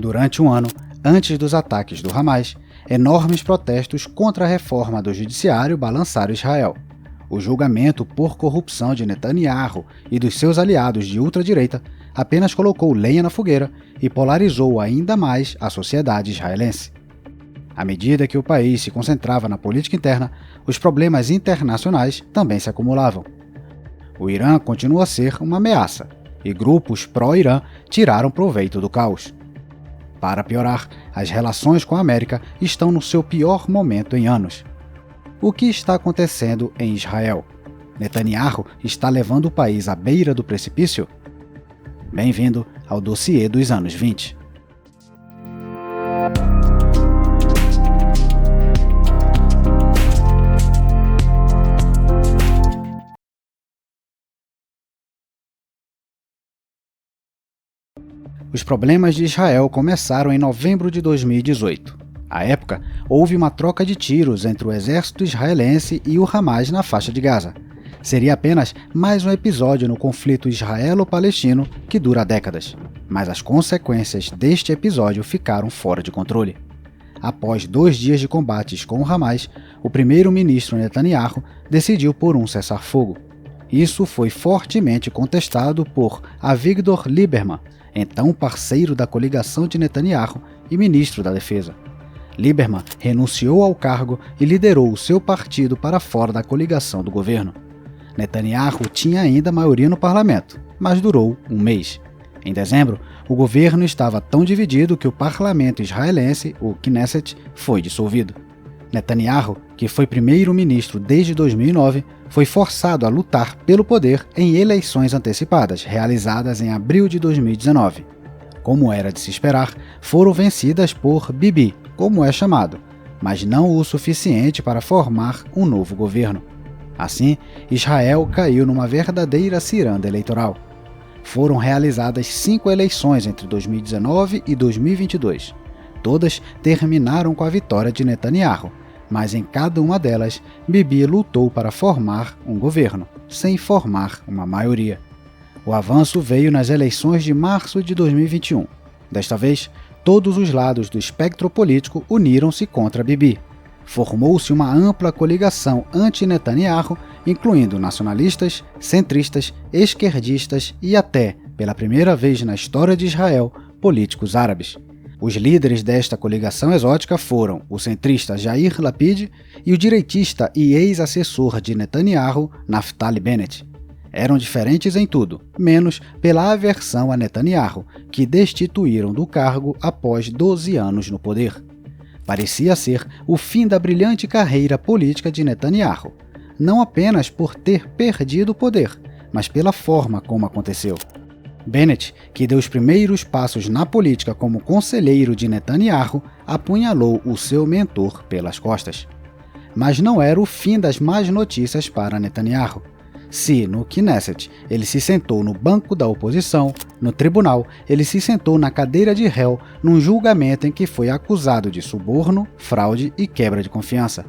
Durante um ano, antes dos ataques do Hamas, enormes protestos contra a reforma do judiciário balançaram Israel. O julgamento por corrupção de Netanyahu e dos seus aliados de ultradireita apenas colocou lenha na fogueira e polarizou ainda mais a sociedade israelense. À medida que o país se concentrava na política interna, os problemas internacionais também se acumulavam. O Irã continua a ser uma ameaça, e grupos pró-Irã tiraram proveito do caos. Para piorar, as relações com a América estão no seu pior momento em anos. O que está acontecendo em Israel? Netanyahu está levando o país à beira do precipício? Bem-vindo ao dossiê dos anos 20. Os problemas de Israel começaram em novembro de 2018. À época, houve uma troca de tiros entre o exército israelense e o Hamas na faixa de Gaza. Seria apenas mais um episódio no conflito israelo-palestino que dura décadas. Mas as consequências deste episódio ficaram fora de controle. Após 2 dias de combates com o Hamas, o primeiro-ministro Netanyahu decidiu por um cessar-fogo. Isso foi fortemente contestado por Avigdor Lieberman, então parceiro da coligação de Netanyahu e ministro da Defesa. Lieberman renunciou ao cargo e liderou o seu partido para fora da coligação do governo. Netanyahu tinha ainda maioria no parlamento, mas durou um mês. Em dezembro, o governo estava tão dividido que o parlamento israelense, o Knesset, foi dissolvido. Netanyahu, que foi primeiro-ministro desde 2009, foi forçado a lutar pelo poder em eleições antecipadas, realizadas em abril de 2019. Como era de se esperar, foram vencidas por Bibi, como é chamado, mas não o suficiente para formar um novo governo. Assim, Israel caiu numa verdadeira ciranda eleitoral. Foram realizadas 5 eleições entre 2019 e 2022. Todas terminaram com a vitória de Netanyahu, mas em cada uma delas, Bibi lutou para formar um governo, sem formar uma maioria. O avanço veio nas eleições de março de 2021. Desta vez, todos os lados do espectro político uniram-se contra Bibi. Formou-se uma ampla coligação anti-Netanyahu, incluindo nacionalistas, centristas, esquerdistas e até, pela primeira vez na história de Israel, políticos árabes. Os líderes desta coligação exótica foram o centrista Yair Lapid e o direitista e ex-assessor de Netanyahu, Naftali Bennett. Eram diferentes em tudo, menos pela aversão a Netanyahu, que destituíram do cargo após 12 anos no poder. Parecia ser o fim da brilhante carreira política de Netanyahu, não apenas por ter perdido o poder, mas pela forma como aconteceu. Bennett, que deu os primeiros passos na política como conselheiro de Netanyahu, apunhalou o seu mentor pelas costas. Mas não era o fim das más notícias para Netanyahu. Se, no Knesset, ele se sentou no banco da oposição, no tribunal, ele se sentou na cadeira de réu num julgamento em que foi acusado de suborno, fraude e quebra de confiança.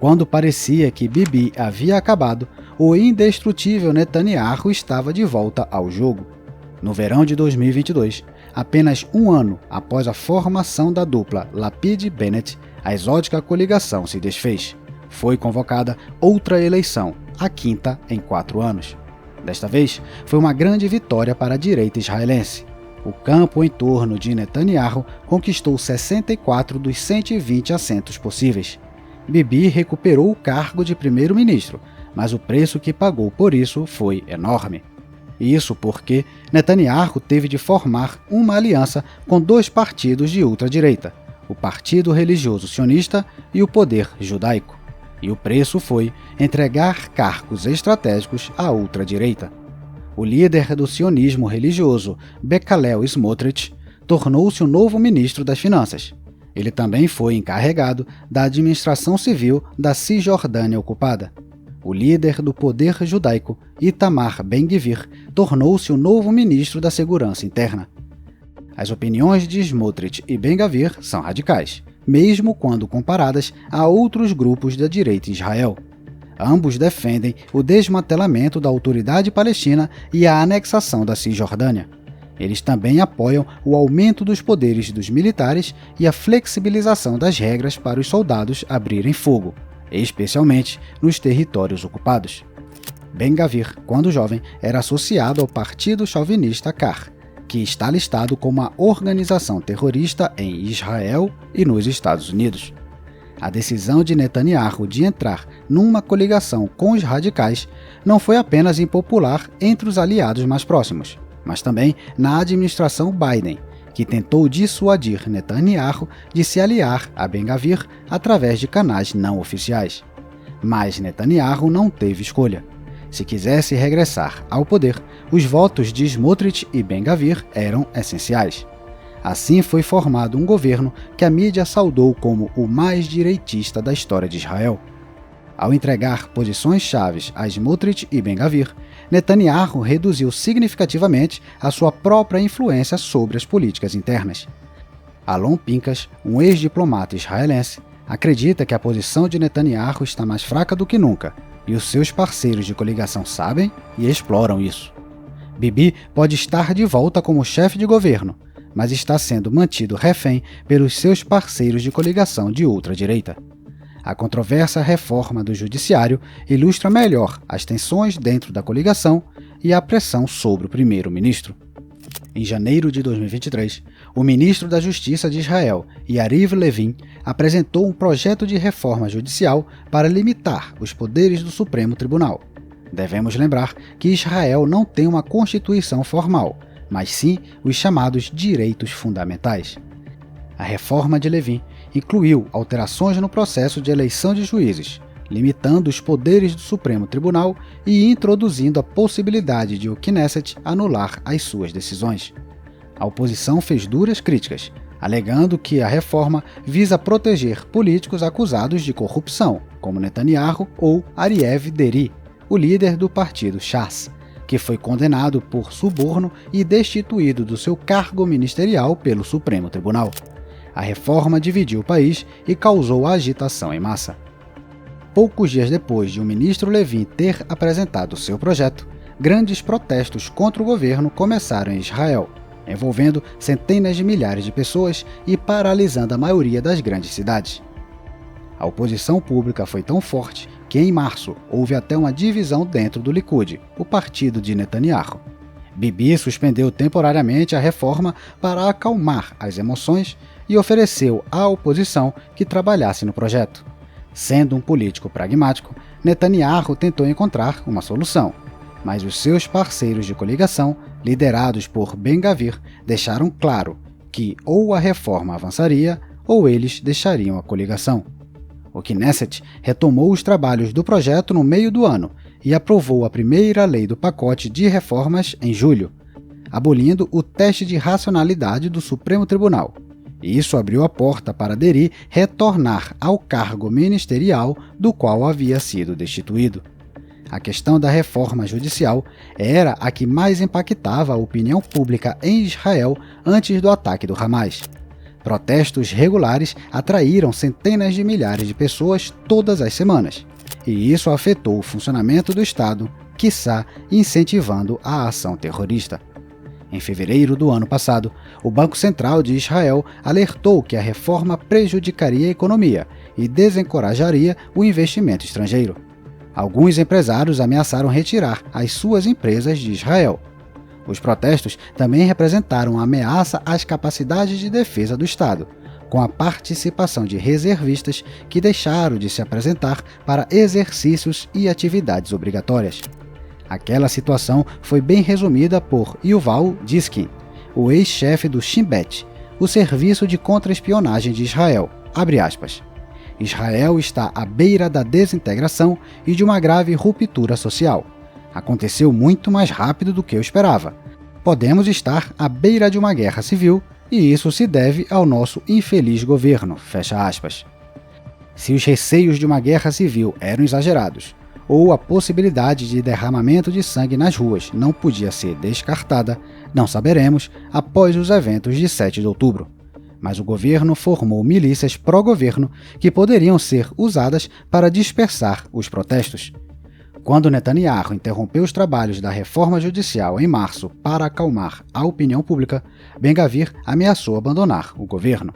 Quando parecia que Bibi havia acabado, o indestrutível Netanyahu estava de volta ao jogo. No verão de 2022, apenas um ano após a formação da dupla Lapid-Bennett, a exótica coligação se desfez. Foi convocada outra eleição, a 5ª em 4 anos. Desta vez, foi uma grande vitória para a direita israelense. O campo em torno de Netanyahu conquistou 64 dos 120 assentos possíveis. Bibi recuperou o cargo de primeiro-ministro, mas o preço que pagou por isso foi enorme. Isso porque Netanyahu teve de formar uma aliança com 2 partidos de ultradireita, o Partido Religioso Sionista e o Poder Judaico. E o preço foi entregar cargos estratégicos à ultradireita. O líder do sionismo religioso, Bezalel Smotrich, tornou-se o novo ministro das Finanças. Ele também foi encarregado da administração civil da Cisjordânia ocupada. O líder do poder judaico, Itamar Ben-Gvir, tornou-se o novo ministro da Segurança Interna. As opiniões de Smotrich e Ben-Gvir são radicais, mesmo quando comparadas a outros grupos da direita em Israel. Ambos defendem o desmantelamento da autoridade palestina e a anexação da Cisjordânia. Eles também apoiam o aumento dos poderes dos militares e a flexibilização das regras para os soldados abrirem fogo, especialmente nos territórios ocupados. Ben-Gvir, quando jovem, era associado ao Partido Chauvinista CAR, que está listado como uma organização terrorista em Israel e nos Estados Unidos. A decisão de Netanyahu de entrar numa coligação com os radicais não foi apenas impopular entre os aliados mais próximos, mas também na administração Biden, que tentou dissuadir Netanyahu de se aliar a Ben-Gvir através de canais não oficiais. Mas Netanyahu não teve escolha. Se quisesse regressar ao poder, os votos de Smotrich e Ben-Gvir eram essenciais. Assim foi formado um governo que a mídia saudou como o mais direitista da história de Israel. Ao entregar posições chaves a Smotrich e Ben-Gvir, Netanyahu reduziu significativamente a sua própria influência sobre as políticas internas. Alon Pinkas, um ex-diplomata israelense, acredita que a posição de Netanyahu está mais fraca do que nunca, e os seus parceiros de coligação sabem e exploram isso. Bibi pode estar de volta como chefe de governo, mas está sendo mantido refém pelos seus parceiros de coligação de ultradireita. A controversa reforma do judiciário ilustra melhor as tensões dentro da coligação e a pressão sobre o primeiro-ministro. Em janeiro de 2023, o ministro da Justiça de Israel, Yariv Levin, apresentou um projeto de reforma judicial para limitar os poderes do Supremo Tribunal. Devemos lembrar que Israel não tem uma constituição formal, mas sim os chamados direitos fundamentais. A reforma de Levin incluiu alterações no processo de eleição de juízes, limitando os poderes do Supremo Tribunal e introduzindo a possibilidade de o Knesset anular as suas decisões. A oposição fez duras críticas, alegando que a reforma visa proteger políticos acusados de corrupção, como Netanyahu ou Ariev Deri, o líder do partido Shas, que foi condenado por suborno e destituído do seu cargo ministerial pelo Supremo Tribunal. A reforma dividiu o país e causou agitação em massa. Poucos dias depois de o ministro Levin ter apresentado seu projeto, grandes protestos contra o governo começaram em Israel, envolvendo centenas de milhares de pessoas e paralisando a maioria das grandes cidades. A oposição pública foi tão forte que, em março, houve até uma divisão dentro do Likud, o partido de Netanyahu. Bibi suspendeu temporariamente a reforma para acalmar as emoções e ofereceu à oposição que trabalhasse no projeto. Sendo um político pragmático, Netanyahu tentou encontrar uma solução, mas os seus parceiros de coligação, liderados por Ben-Gvir, deixaram claro que ou a reforma avançaria ou eles deixariam a coligação. O Knesset retomou os trabalhos do projeto no meio do ano e aprovou a primeira lei do pacote de reformas em julho, abolindo o teste de racionalidade do Supremo Tribunal. Isso abriu a porta para Deri retornar ao cargo ministerial do qual havia sido destituído. A questão da reforma judicial era a que mais impactava a opinião pública em Israel antes do ataque do Hamas. Protestos regulares atraíram centenas de milhares de pessoas todas as semanas, e isso afetou o funcionamento do Estado, quiçá incentivando a ação terrorista. Em fevereiro do ano passado, o Banco Central de Israel alertou que a reforma prejudicaria a economia e desencorajaria o investimento estrangeiro. Alguns empresários ameaçaram retirar as suas empresas de Israel. Os protestos também representaram uma ameaça às capacidades de defesa do Estado, com a participação de reservistas que deixaram de se apresentar para exercícios e atividades obrigatórias. Aquela situação foi bem resumida por Yuval Diskin, o ex-chefe do Shin Bet, o serviço de contra-espionagem de Israel. Abre aspas. Israel está à beira da desintegração e de uma grave ruptura social. Aconteceu muito mais rápido do que eu esperava. Podemos estar à beira de uma guerra civil e isso se deve ao nosso infeliz governo. Fecha aspas. Se os receios de uma guerra civil eram exagerados, ou a possibilidade de derramamento de sangue nas ruas não podia ser descartada, não saberemos após os eventos de 7 de outubro. Mas o governo formou milícias pró-governo que poderiam ser usadas para dispersar os protestos. Quando Netanyahu interrompeu os trabalhos da reforma judicial em março para acalmar a opinião pública, Ben-Gvir ameaçou abandonar o governo.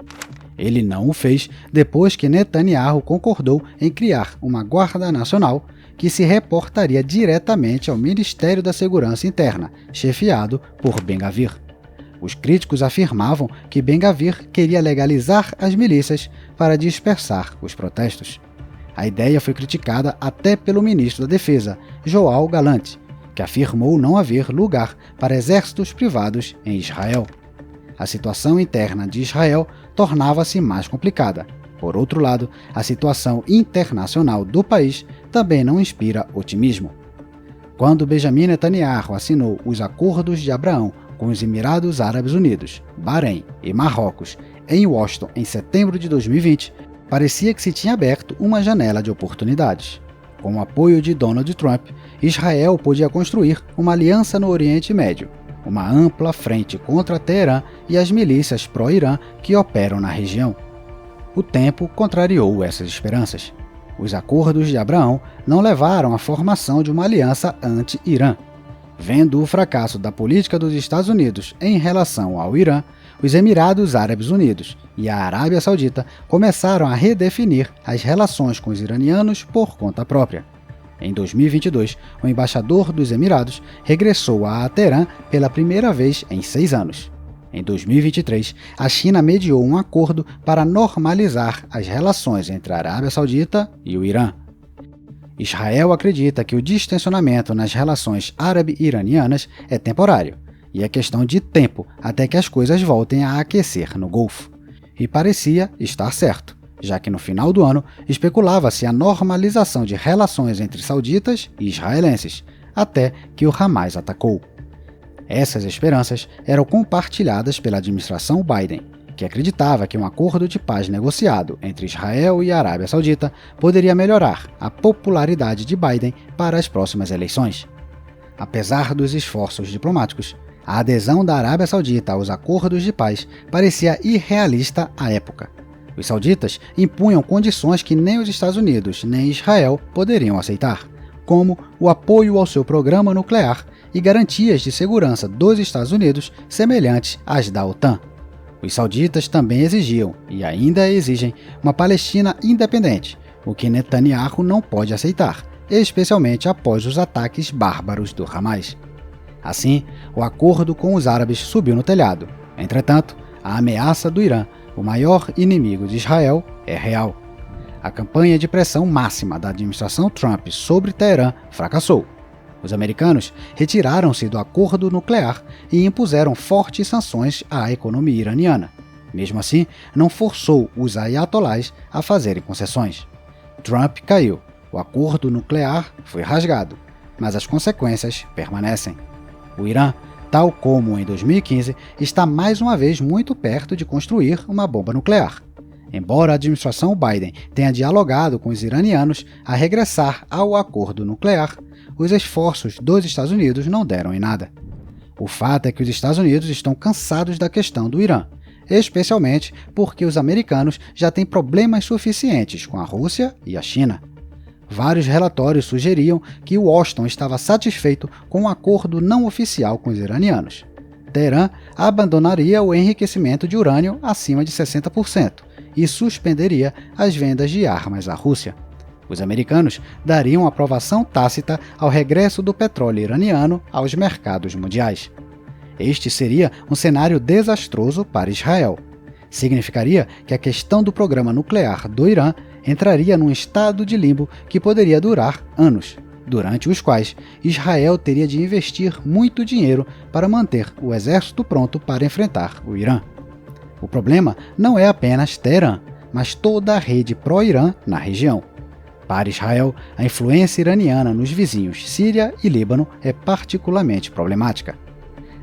Ele não o fez depois que Netanyahu concordou em criar uma Guarda Nacional que se reportaria diretamente ao Ministério da Segurança Interna, chefiado por Ben-Gvir. Os críticos afirmavam que Ben-Gvir queria legalizar as milícias para dispersar os protestos. A ideia foi criticada até pelo ministro da Defesa, Yoav Gallant, que afirmou não haver lugar para exércitos privados em Israel. A situação interna de Israel tornava-se mais complicada. Por outro lado, a situação internacional do país também não inspira otimismo. Quando Benjamin Netanyahu assinou os Acordos de Abraão com os Emirados Árabes Unidos, Bahrein e Marrocos em Washington em setembro de 2020, parecia que se tinha aberto uma janela de oportunidades. Com o apoio de Donald Trump, Israel podia construir uma aliança no Oriente Médio, uma ampla frente contra Teherã e as milícias pró-Irã que operam na região. O tempo contrariou essas esperanças. Os Acordos de Abraão não levaram à formação de uma aliança anti-Irã. Vendo o fracasso da política dos Estados Unidos em relação ao Irã, os Emirados Árabes Unidos e a Arábia Saudita começaram a redefinir as relações com os iranianos por conta própria. Em 2022, o embaixador dos Emirados regressou a Teherã pela primeira vez em 6 anos. Em 2023, a China mediou um acordo para normalizar as relações entre a Arábia Saudita e o Irã. Israel acredita que o distensionamento nas relações árabe-iranianas é temporário, e é questão de tempo até que as coisas voltem a aquecer no Golfo. E parecia estar certo, já que no final do ano especulava-se a normalização de relações entre sauditas e israelenses, até que o Hamas atacou. Essas esperanças eram compartilhadas pela administração Biden, que acreditava que um acordo de paz negociado entre Israel e a Arábia Saudita poderia melhorar a popularidade de Biden para as próximas eleições. Apesar dos esforços diplomáticos, a adesão da Arábia Saudita aos acordos de paz parecia irrealista à época. Os sauditas impunham condições que nem os Estados Unidos nem Israel poderiam aceitar, como o apoio ao seu programa nuclear e garantias de segurança dos Estados Unidos semelhantes às da OTAN. Os sauditas também exigiam, e ainda exigem, uma Palestina independente, o que Netanyahu não pode aceitar, especialmente após os ataques bárbaros do Hamas. Assim, o acordo com os árabes subiu no telhado. Entretanto, a ameaça do Irã, o maior inimigo de Israel, é real. A campanha de pressão máxima da administração Trump sobre Teherã fracassou. Os americanos retiraram-se do acordo nuclear e impuseram fortes sanções à economia iraniana. Mesmo assim, não forçou os ayatolás a fazerem concessões. Trump caiu, o acordo nuclear foi rasgado, mas as consequências permanecem. O Irã, tal como em 2015, está mais uma vez muito perto de construir uma bomba nuclear. Embora a administração Biden tenha dialogado com os iranianos a regressar ao acordo nuclear, os esforços dos Estados Unidos não deram em nada. O fato é que os Estados Unidos estão cansados da questão do Irã, especialmente porque os americanos já têm problemas suficientes com a Rússia e a China. Vários relatórios sugeriam que Washington estava satisfeito com um acordo não oficial com os iranianos. Teherã abandonaria o enriquecimento de urânio acima de 60% e suspenderia as vendas de armas à Rússia. Os americanos dariam aprovação tácita ao regresso do petróleo iraniano aos mercados mundiais. Este seria um cenário desastroso para Israel. Significaria que a questão do programa nuclear do Irã entraria num estado de limbo que poderia durar anos, durante os quais Israel teria de investir muito dinheiro para manter o exército pronto para enfrentar o Irã. O problema não é apenas Teherã, mas toda a rede pró-Irã na região. Para Israel, a influência iraniana nos vizinhos Síria e Líbano é particularmente problemática.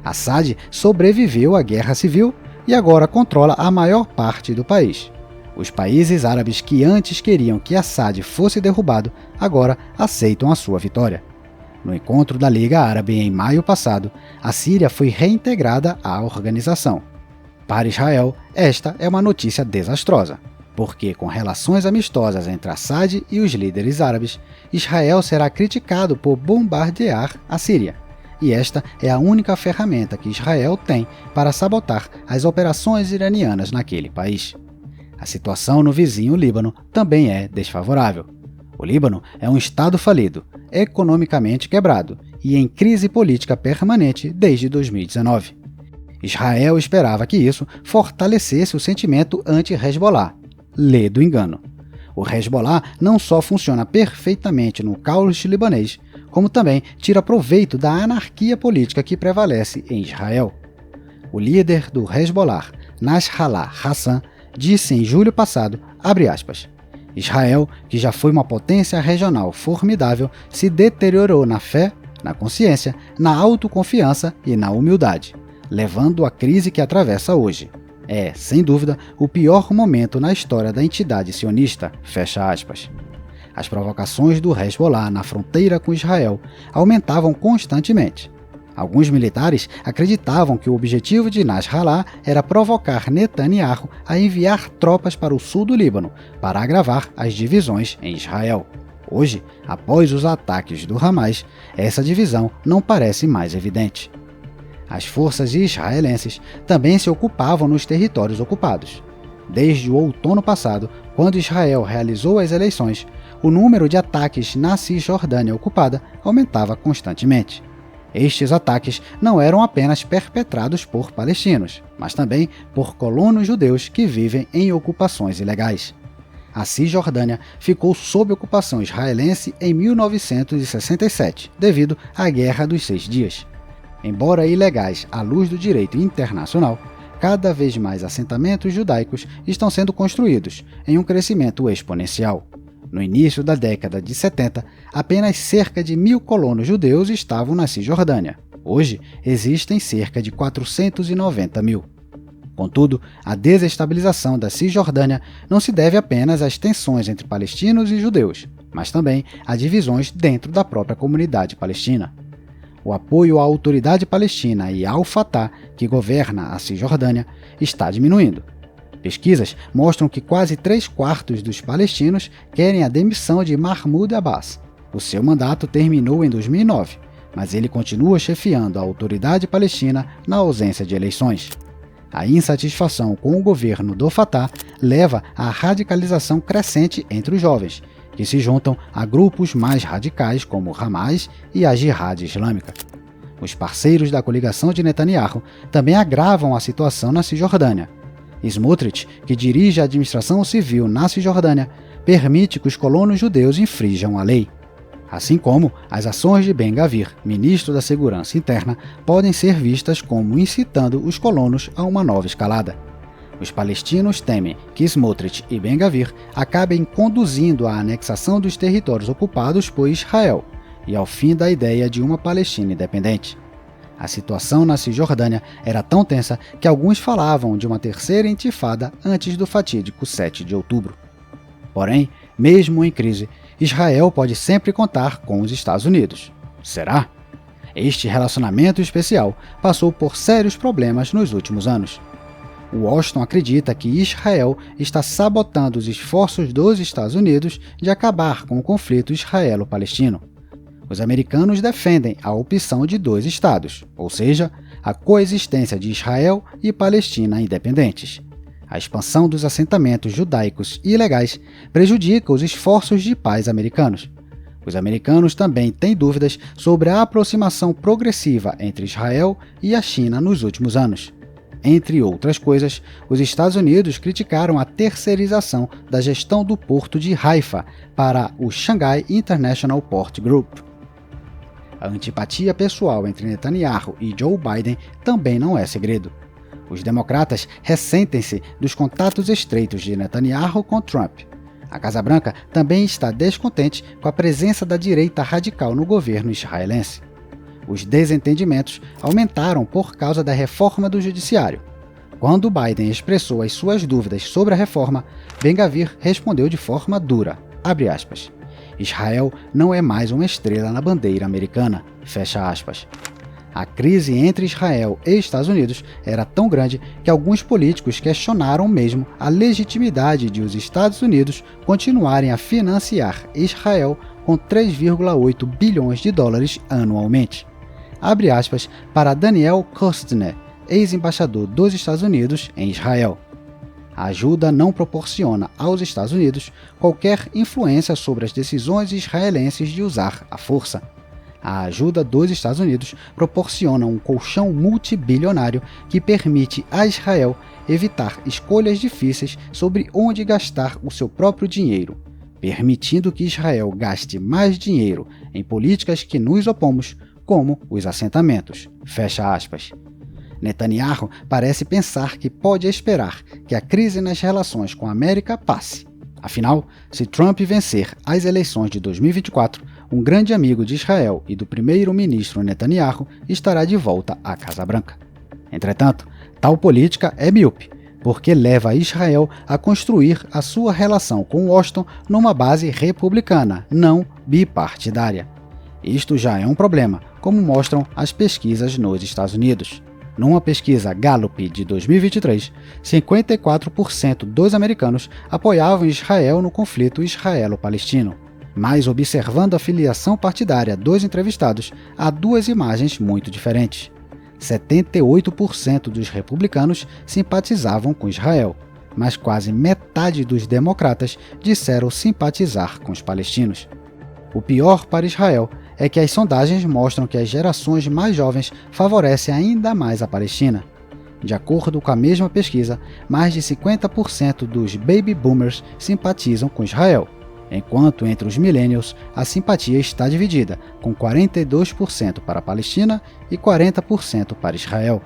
Assad sobreviveu à guerra civil e agora controla a maior parte do país. Os países árabes que antes queriam que Assad fosse derrubado, agora aceitam a sua vitória. No encontro da Liga Árabe em maio passado, a Síria foi reintegrada à organização. Para Israel, esta é uma notícia desastrosa. porque com relações amistosas entre Assad e os líderes árabes, Israel será criticado por bombardear a Síria. E esta é a única ferramenta que Israel tem para sabotar as operações iranianas naquele país. A situação no vizinho Líbano também é desfavorável. O Líbano é um estado falido, economicamente quebrado e em crise política permanente desde 2019. Israel esperava que isso fortalecesse o sentimento anti-Hezbollah. Lê do engano. O Hezbollah não só funciona perfeitamente no caos libanês, como também tira proveito da anarquia política que prevalece em Israel. O líder do Hezbollah, Nasrallah Hassan, disse em julho passado, abre aspas, Israel, que já foi uma potência regional formidável, se deteriorou na fé, na consciência, na autoconfiança e na humildade, levando à crise que atravessa hoje. É, sem dúvida, o pior momento na história da entidade sionista, fecha aspas. As provocações do Hezbollah na fronteira com Israel aumentavam constantemente. Alguns militares acreditavam que o objetivo de Nasrallah era provocar Netanyahu a enviar tropas para o sul do Líbano para agravar as divisões em Israel. Hoje, após os ataques do Hamas, essa divisão não parece mais evidente. As forças israelenses também se ocupavam nos territórios ocupados. Desde o outono passado, quando Israel realizou as eleições, o número de ataques na Cisjordânia ocupada aumentava constantemente. Estes ataques não eram apenas perpetrados por palestinos, mas também por colonos judeus que vivem em ocupações ilegais. A Cisjordânia ficou sob ocupação israelense em 1967, devido à Guerra dos 6 Dias. Embora ilegais à luz do direito internacional, cada vez mais assentamentos judaicos estão sendo construídos, em um crescimento exponencial. No início da década de 70, apenas cerca de 1.000 colonos judeus estavam na Cisjordânia. Hoje, existem cerca de 490 mil. Contudo, a desestabilização da Cisjordânia não se deve apenas às tensões entre palestinos e judeus, mas também a divisões dentro da própria comunidade palestina. O apoio à autoridade palestina e ao Fatah, que governa a Cisjordânia, está diminuindo. Pesquisas mostram que quase 3/4 dos palestinos querem a demissão de Mahmoud Abbas. O seu mandato terminou em 2009, mas ele continua chefiando a autoridade palestina na ausência de eleições. A insatisfação com o governo do Fatah leva à radicalização crescente entre os jovens, que se juntam a grupos mais radicais como Hamas e a Jihad Islâmica. Os parceiros da coligação de Netanyahu também agravam a situação na Cisjordânia. Smotrich, que dirige a administração civil na Cisjordânia, permite que os colonos judeus infrijam a lei. Assim como as ações de Ben-Gvir, ministro da Segurança Interna, podem ser vistas como incitando os colonos a uma nova escalada. Os palestinos temem que Smotrich e Ben-Gvir acabem conduzindo à anexação dos territórios ocupados por Israel e ao fim da ideia de uma Palestina independente. A situação na Cisjordânia era tão tensa que alguns falavam de uma terceira intifada antes do fatídico 7 de outubro. Porém, mesmo em crise, Israel pode sempre contar com os Estados Unidos. Será? Este relacionamento especial passou por sérios problemas nos últimos anos. Washington acredita que Israel está sabotando os esforços dos Estados Unidos de acabar com o conflito israelo-palestino. Os americanos defendem a opção de 2 estados, ou seja, a coexistência de Israel e Palestina independentes. A expansão dos assentamentos judaicos ilegais prejudica os esforços de paz americanos. Os americanos também têm dúvidas sobre a aproximação progressiva entre Israel e a China nos últimos anos. Entre outras coisas, os Estados Unidos criticaram a terceirização da gestão do porto de Haifa para o Shanghai International Port Group. A antipatia pessoal entre Netanyahu e Joe Biden também não é segredo. Os democratas ressentem-se dos contatos estreitos de Netanyahu com Trump. A Casa Branca também está descontente com a presença da direita radical no governo israelense. Os desentendimentos aumentaram por causa da reforma do judiciário. Quando Biden expressou as suas dúvidas sobre a reforma, Ben-Gvir respondeu de forma dura, abre aspas, Israel não é mais uma estrela na bandeira americana, fecha aspas. A crise entre Israel e Estados Unidos era tão grande que alguns políticos questionaram mesmo a legitimidade de os Estados Unidos continuarem a financiar Israel com 3,8 bilhões de dólares anualmente. Abre aspas para Daniel Kostner, ex-embaixador dos Estados Unidos em Israel. A ajuda não proporciona aos Estados Unidos qualquer influência sobre as decisões israelenses de usar a força. A ajuda dos Estados Unidos proporciona um colchão multibilionário que permite a Israel evitar escolhas difíceis sobre onde gastar o seu próprio dinheiro, permitindo que Israel gaste mais dinheiro em políticas que nos opomos, como os assentamentos. Fecha aspas. Netanyahu parece pensar que pode esperar que a crise nas relações com a América passe. Afinal, se Trump vencer as eleições de 2024, um grande amigo de Israel e do primeiro-ministro Netanyahu estará de volta à Casa Branca. Entretanto, tal política é míope, porque leva Israel a construir a sua relação com Washington numa base republicana, não bipartidária. Isto já é um problema, como mostram as pesquisas nos Estados Unidos. Numa pesquisa Gallup de 2023, 54% dos americanos apoiavam Israel no conflito israelo-palestino. Mas observando a filiação partidária dos entrevistados, há duas imagens muito diferentes. 78% dos republicanos simpatizavam com Israel, mas quase metade dos democratas disseram simpatizar com os palestinos. O pior para Israel é que as sondagens mostram que as gerações mais jovens favorecem ainda mais a Palestina. De acordo com a mesma pesquisa, mais de 50% dos baby boomers simpatizam com Israel, enquanto entre os millennials a simpatia está dividida, com 42% para a Palestina e 40% para Israel.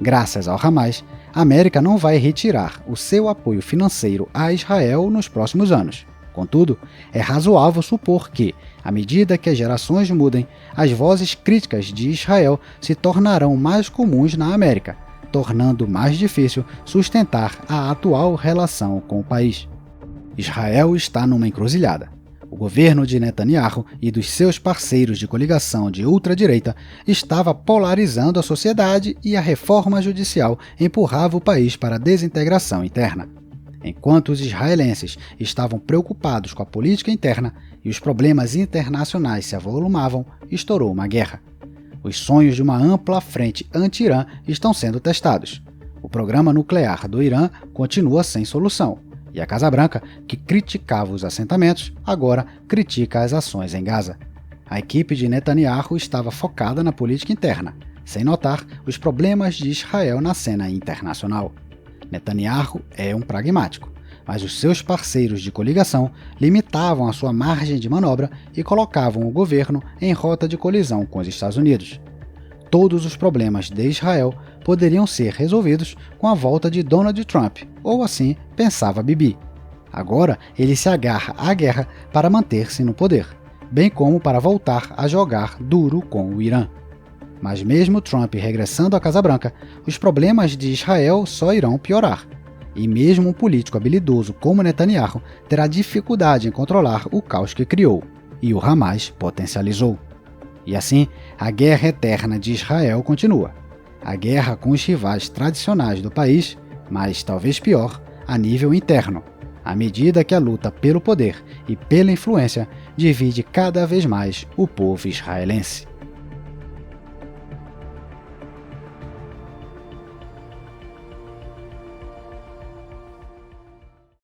Graças ao Hamas, a América não vai retirar o seu apoio financeiro a Israel nos próximos anos. Contudo, é razoável supor que, à medida que as gerações mudem, as vozes críticas de Israel se tornarão mais comuns na América, tornando mais difícil sustentar a atual relação com o país. Israel está numa encruzilhada. O governo de Netanyahu e dos seus parceiros de coligação de ultradireita estava polarizando a sociedade e a reforma judicial empurrava o país para a desintegração interna. Enquanto os israelenses estavam preocupados com a política interna e os problemas internacionais se avolumavam, estourou uma guerra. Os sonhos de uma ampla frente anti-Irã estão sendo testados. O programa nuclear do Irã continua sem solução, e a Casa Branca, que criticava os assentamentos, agora critica as ações em Gaza. A equipe de Netanyahu estava focada na política interna, sem notar os problemas de Israel na cena internacional. Netanyahu é um pragmático, mas os seus parceiros de coligação limitavam a sua margem de manobra e colocavam o governo em rota de colisão com os Estados Unidos. Todos os problemas de Israel poderiam ser resolvidos com a volta de Donald Trump, ou assim pensava Bibi. Agora ele se agarra à guerra para manter-se no poder, bem como para voltar a jogar duro com o Irã. Mas mesmo Trump regressando à Casa Branca, os problemas de Israel só irão piorar. E mesmo um político habilidoso como Netanyahu terá dificuldade em controlar o caos que criou, e o Hamas potencializou. E assim, a guerra eterna de Israel continua. A guerra com os rivais tradicionais do país, mas talvez pior, a nível interno, à medida que a luta pelo poder e pela influência divide cada vez mais o povo israelense.